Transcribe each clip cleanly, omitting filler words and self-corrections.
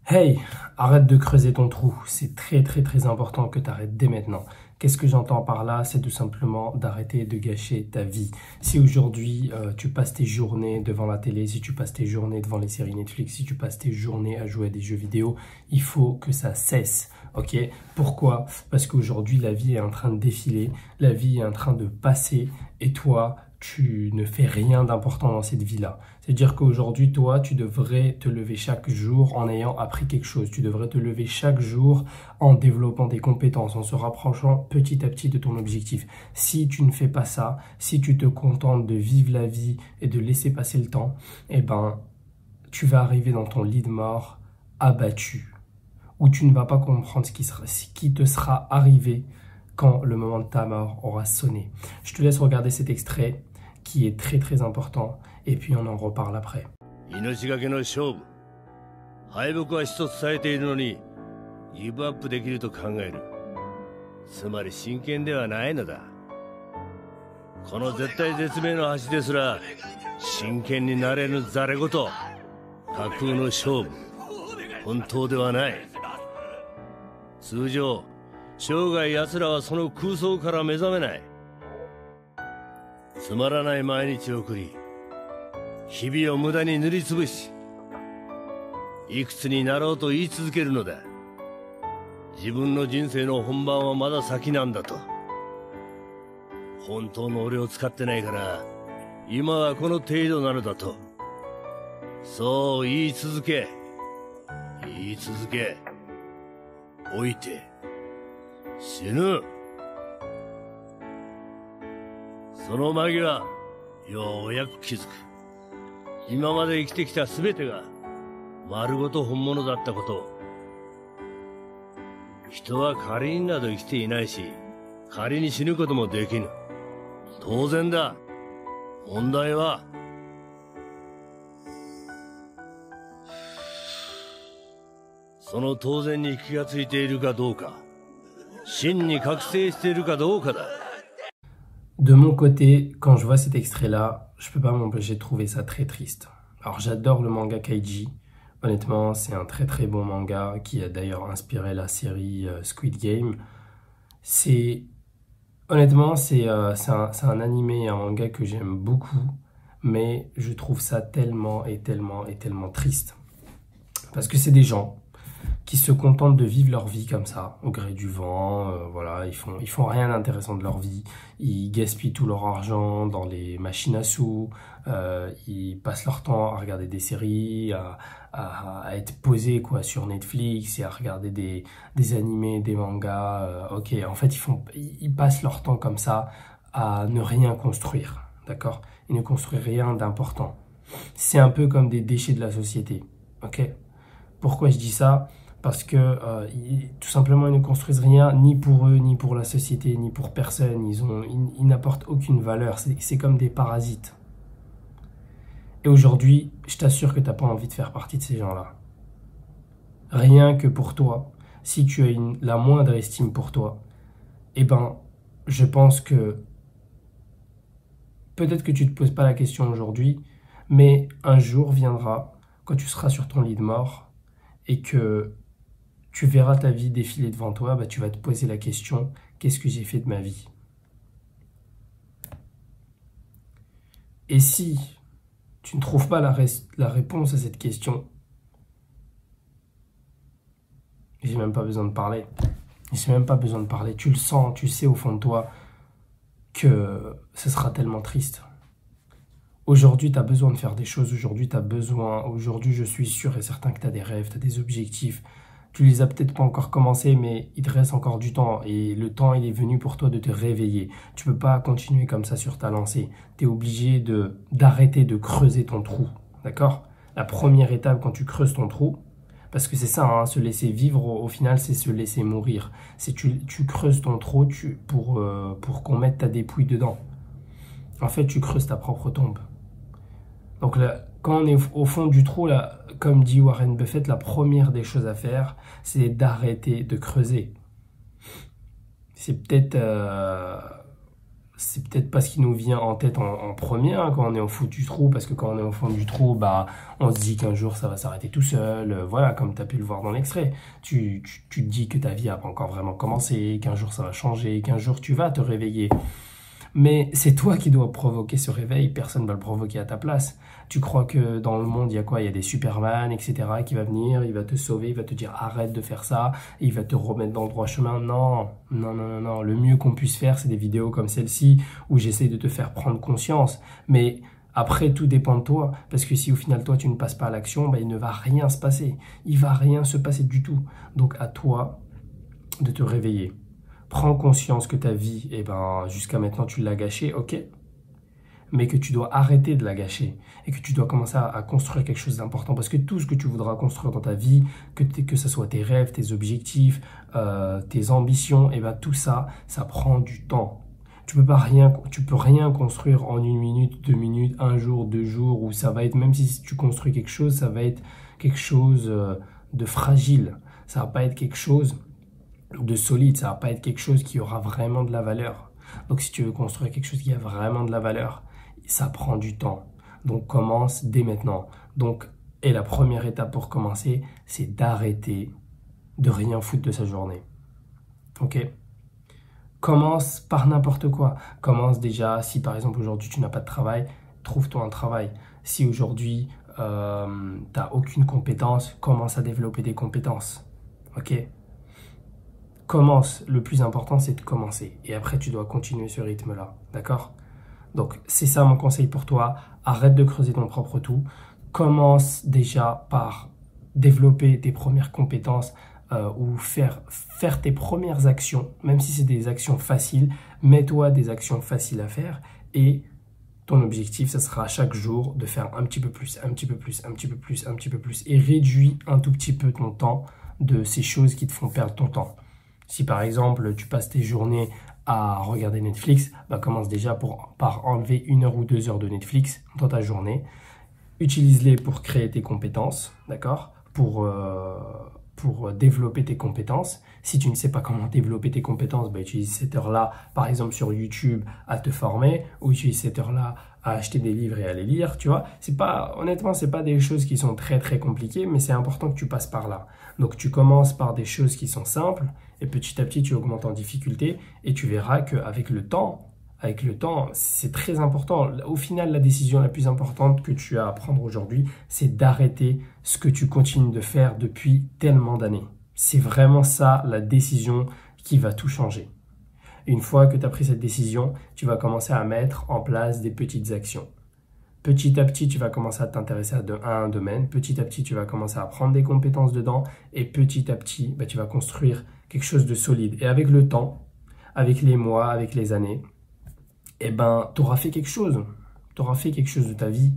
Hey, arrête de creuser ton trou. C'est très important que tu arrêtes dès maintenant. Qu'est-ce que j'entends par là? C'est tout simplement d'arrêter de gâcher ta vie. Si aujourd'hui tu passes tes journées devant la télé, si tu passes tes journées devant les séries Netflix, si tu passes tes journées à jouer à des jeux vidéo, il faut que ça cesse. Ok? Pourquoi? Parce qu'aujourd'hui la vie est en train de défiler, la vie est en train de passer et toi, tu ne fais rien d'important dans cette vie-là. C'est-à-dire qu'aujourd'hui, toi, tu devrais te lever chaque jour en ayant appris quelque chose. Tu devrais te lever chaque jour en développant des compétences, en se rapprochant petit à petit de ton objectif. Si tu ne fais pas ça, si tu te contentes de vivre la vie et de laisser passer le temps, eh ben, tu vas arriver dans ton lit de mort abattu, où tu ne vas pas comprendre ce qui te sera arrivé quand le moment de ta mort aura sonné. Je te laisse regarder cet extrait qui est très important et puis on en reparle après. 命がけの勝負。敗北は一つさえているのにギブアップできると考える。つまり真剣ではないのだ。この絶体絶命の橋ですら真剣になれぬざれ言。架空の勝負。本当ではない。通常生涯奴らはその空想から目覚めない。つまらない毎日を送り、日々を無駄に塗りつぶし、いくつになろうと言い続けるのだ。自分の人生の本番はまだ先なんだと。本当の俺を使ってないから、今はこの程度なのだと。そう言い続け、言い続け、老いて、死ぬ。その間際、ようやく気づく。今まで生きてきた全てが丸ごと本物だったこと。人は仮になど生きていないし、仮に死ぬこともできぬ。当然だ。問題は、その当然に気がついているかどうか。真に覚醒しているかどうかだ。De mon côté, quand je vois cet extrait-là, je peux pas m'empêcher de trouver ça très triste. Alors j'adore le manga Kaiji. Honnêtement, c'est un très bon manga qui a d'ailleurs inspiré la série Squid Game. Honnêtement, c'est un animé et un manga que j'aime beaucoup, mais je trouve ça tellement triste. Parce que c'est des gens qui se contentent de vivre leur vie comme ça, au gré du vent, voilà, ils font rien d'intéressant de leur vie, ils gaspillent tout leur argent dans les machines à sous, ils passent leur temps à regarder des séries, à être posés quoi sur Netflix et à regarder des animés, des mangas, ok, en fait ils passent leur temps comme ça à ne rien construire, d'accord? Ils ne construisent rien d'important. C'est un peu comme des déchets de la société, ok? Pourquoi je dis ça? Parce que tout simplement ils ne construisent rien ni pour eux, ni pour la société, ni pour personne. Ils n'apportent aucune valeur, c'est comme des parasites. Et aujourd'hui, je t'assure que tu n'as pas envie de faire partie de ces gens-là. Rien que pour toi, si tu as la moindre estime pour toi, eh ben, je pense que peut-être que tu ne te poses pas la question aujourd'hui, mais un jour viendra, quand tu seras sur ton lit de mort, et que tu verras ta vie défiler devant toi, bah, tu vas te poser la question, qu'est-ce que j'ai fait de ma vie? Et si tu ne trouves pas la réponse à cette question, j'ai même pas besoin de parler. J'ai même pas besoin de parler. Tu le sens, tu sais au fond de toi que ce sera tellement triste. Aujourd'hui, tu as besoin de faire des choses. Aujourd'hui, je suis sûr et certain que tu as des rêves, tu as des objectifs. Tu les as peut-être pas encore commencés, mais il te reste encore du temps. Et le temps, il est venu pour toi de te réveiller. Tu peux pas continuer comme ça sur ta lancée. Tu es obligé d'arrêter de creuser ton trou. D'accord? La première étape quand tu creuses ton trou, parce que c'est ça, hein, se laisser vivre, au final, c'est se laisser mourir. C'est tu creuses ton trou pour qu'on mette ta dépouille dedans. En fait, tu creuses ta propre tombe. Donc là, quand on est au fond du trou, là, comme dit Warren Buffett, la première des choses à faire, c'est d'arrêter de creuser. C'est peut-être c'est peut-être pas ce qui nous vient en tête en premier hein, quand on est au fond du trou, parce que quand on est au fond du trou, bah, on se dit qu'un jour ça va s'arrêter tout seul, voilà, comme tu as pu le voir dans l'extrait. Tu te dis que ta vie n'a pas encore vraiment commencé, qu'un jour ça va changer, qu'un jour tu vas te réveiller. Mais c'est toi qui dois provoquer ce réveil, personne ne va le provoquer à ta place. Tu crois que dans le monde, il y a quoi? Il y a des Superman, etc. qui va venir, il va te sauver, il va te dire arrête de faire ça, et il va te remettre dans le droit chemin. Non, non, non, non, non. Le mieux qu'on puisse faire, c'est des vidéos comme celle-ci, où j'essaie de te faire prendre conscience. Mais après, tout dépend de toi, parce que si au final, toi, tu ne passes pas à l'action, ben, il ne va rien se passer. Il va rien se passer du tout. Donc à toi de te réveiller. Prends conscience que ta vie, eh ben, jusqu'à maintenant, tu l'as gâchée, ok, mais que tu dois arrêter de la gâcher et que tu dois commencer à construire quelque chose d'important. Parce que tout ce que tu voudras construire dans ta vie, que ce soit tes rêves, tes objectifs, tes ambitions, eh ben, tout ça, ça prend du temps. Tu peux rien construire en 1 minute, 2 minutes, 1 jour, 2 jours, où ça va être, même si tu construis quelque chose, ça va être quelque chose de fragile. Ça va pas être quelque chose de solide, ça va pas être quelque chose qui aura vraiment de la valeur. Donc si tu veux construire quelque chose qui a vraiment de la valeur, ça prend du temps. Donc commence dès maintenant. Donc, et la première étape pour commencer, c'est d'arrêter de rien foutre de sa journée. Ok? Commence par n'importe quoi. Commence déjà, si par exemple aujourd'hui tu n'as pas de travail, trouve-toi un travail. Si aujourd'hui tu n'as aucune compétence, commence à développer des compétences. Ok? Commence, le plus important c'est de commencer et après tu dois continuer ce rythme-là, d'accord? Donc c'est ça mon conseil pour toi, arrête de creuser ton propre trou, commence déjà par développer tes premières compétences ou faire tes premières actions, même si c'est des actions faciles, mets-toi des actions faciles à faire et ton objectif, ça sera chaque jour de faire un petit peu plus, un petit peu plus, un petit peu plus, un petit peu plus et réduis un tout petit peu ton temps de ces choses qui te font perdre ton temps. Si par exemple, tu passes tes journées à regarder Netflix, bah commence déjà par enlever 1 heure ou 2 heures de Netflix dans ta journée. Utilise-les pour créer tes compétences, d'accord? Pour développer tes compétences. Si tu ne sais pas comment développer tes compétences, bah, utilise cette heure-là, par exemple sur YouTube, à te former, ou utilise cette heure-là à acheter des livres et à les lire, tu vois. Honnêtement, c'est pas des choses qui sont très très compliquées, mais c'est important que tu passes par là. Donc tu commences par des choses qui sont simples, et petit à petit tu augmentes en difficulté, et tu verras qu'avec le temps, c'est très important. Au final, la décision la plus importante que tu as à prendre aujourd'hui, c'est d'arrêter ce que tu continues de faire depuis tellement d'années. C'est vraiment ça, la décision qui va tout changer. Une fois que tu as pris cette décision, tu vas commencer à mettre en place des petites actions. Petit à petit, tu vas commencer à t'intéresser à un domaine. Petit à petit, tu vas commencer à prendre des compétences dedans. Et petit à petit, bah, tu vas construire quelque chose de solide. Et avec le temps, avec les mois, avec les années, eh ben, tu auras fait quelque chose. Tu auras fait quelque chose de ta vie.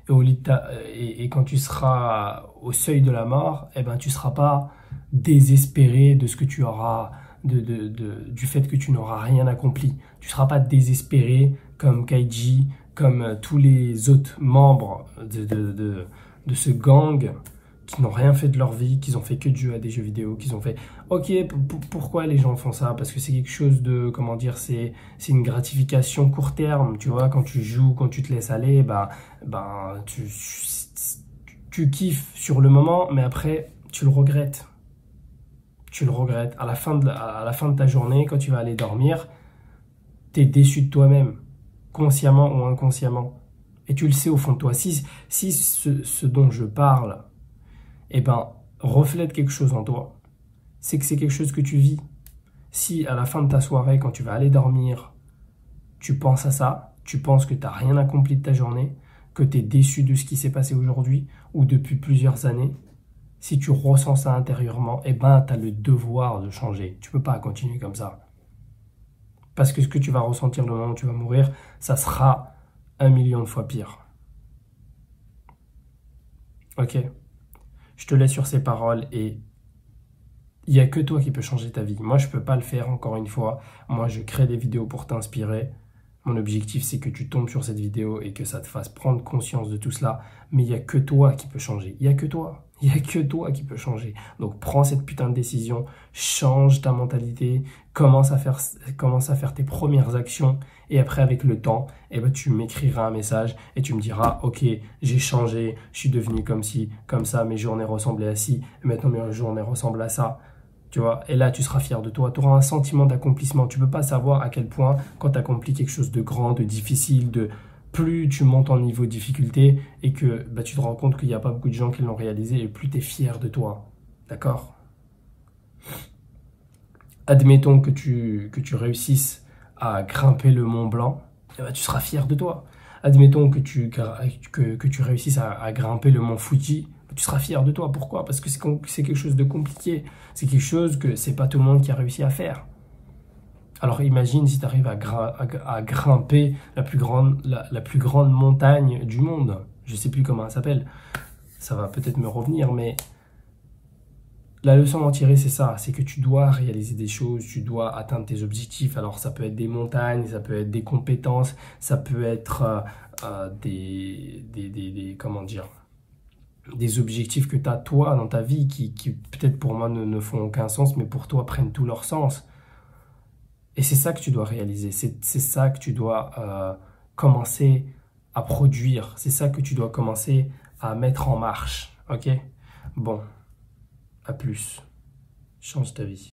Et quand tu seras au seuil de la mort, eh ben, tu ne seras pas désespéré de ce que tu auras, du fait que tu n'auras rien accompli. Tu ne seras pas désespéré comme Kaiji, comme tous les autres membres de ce gang qui n'ont rien fait de leur vie, qui ont fait que de jouer à des jeux vidéo, qui ont fait... Ok, pourquoi les gens font ça? Parce que c'est quelque chose de, comment dire, c'est une gratification court terme, tu vois, quand tu joues, quand tu te laisses aller, tu kiffes sur le moment, mais après, tu le regrettes. Tu le regrettes. À la fin de ta journée, quand tu vas aller dormir, tu es déçu de toi-même, consciemment ou inconsciemment. Et tu le sais au fond de toi. Si ce dont je parle, eh ben, reflète quelque chose en toi, c'est que c'est quelque chose que tu vis. Si à la fin de ta soirée, quand tu vas aller dormir, tu penses à ça, tu penses que tu n'as rien accompli de ta journée, que tu es déçu de ce qui s'est passé aujourd'hui ou depuis plusieurs années, si tu ressens ça intérieurement, eh ben, tu as le devoir de changer. Tu ne peux pas continuer comme ça. Parce que ce que tu vas ressentir le moment où tu vas mourir, ça sera 1 million de fois pire. Ok? Je te laisse sur ces paroles et il n'y a que toi qui peux changer ta vie. Moi, je ne peux pas le faire encore une fois. Moi, je crée des vidéos pour t'inspirer. Mon objectif, c'est que tu tombes sur cette vidéo et que ça te fasse prendre conscience de tout cela. Mais il n'y a que toi qui peux changer. Il n'y a que toi. Il n'y a que toi qui peux changer. Donc prends cette putain de décision, change ta mentalité, commence à faire tes premières actions. Et après, avec le temps, eh ben, tu m'écriras un message et tu me diras, ok, j'ai changé, je suis devenu comme ci, comme ça, mes journées ressemblaient à ci, et maintenant mes journées ressemblent à ça. Tu vois, et là, tu seras fier de toi. Tu auras un sentiment d'accomplissement. Tu ne peux pas savoir à quel point, quand tu accomplis quelque chose de grand, de difficile, plus tu montes en niveau de difficulté et que bah, tu te rends compte qu'il n'y a pas beaucoup de gens qui l'ont réalisé et plus tu es fier de toi. D'accord? Admettons que tu réussisses à grimper le Mont Blanc, et bah, tu seras fier de toi. Admettons que tu réussisses à grimper le Mont Fuji, tu seras fier de toi. Pourquoi? Parce que c'est quelque chose de compliqué. C'est quelque chose que c'est pas tout le monde qui a réussi à faire. Alors imagine si tu arrives à grimper la plus grande montagne du monde. Je sais plus comment elle s'appelle. Ça va peut-être me revenir, mais la leçon à en tirer, c'est ça. C'est que tu dois réaliser des choses, tu dois atteindre tes objectifs. Alors ça peut être des montagnes, ça peut être des compétences, ça peut être comment dire, des objectifs que tu as toi dans ta vie qui peut-être pour moi ne font aucun sens, mais pour toi prennent tout leur sens. Et c'est ça que tu dois réaliser, c'est ça que tu dois commencer à produire, c'est ça que tu dois commencer à mettre en marche, ok? Bon, à plus, change ta vie.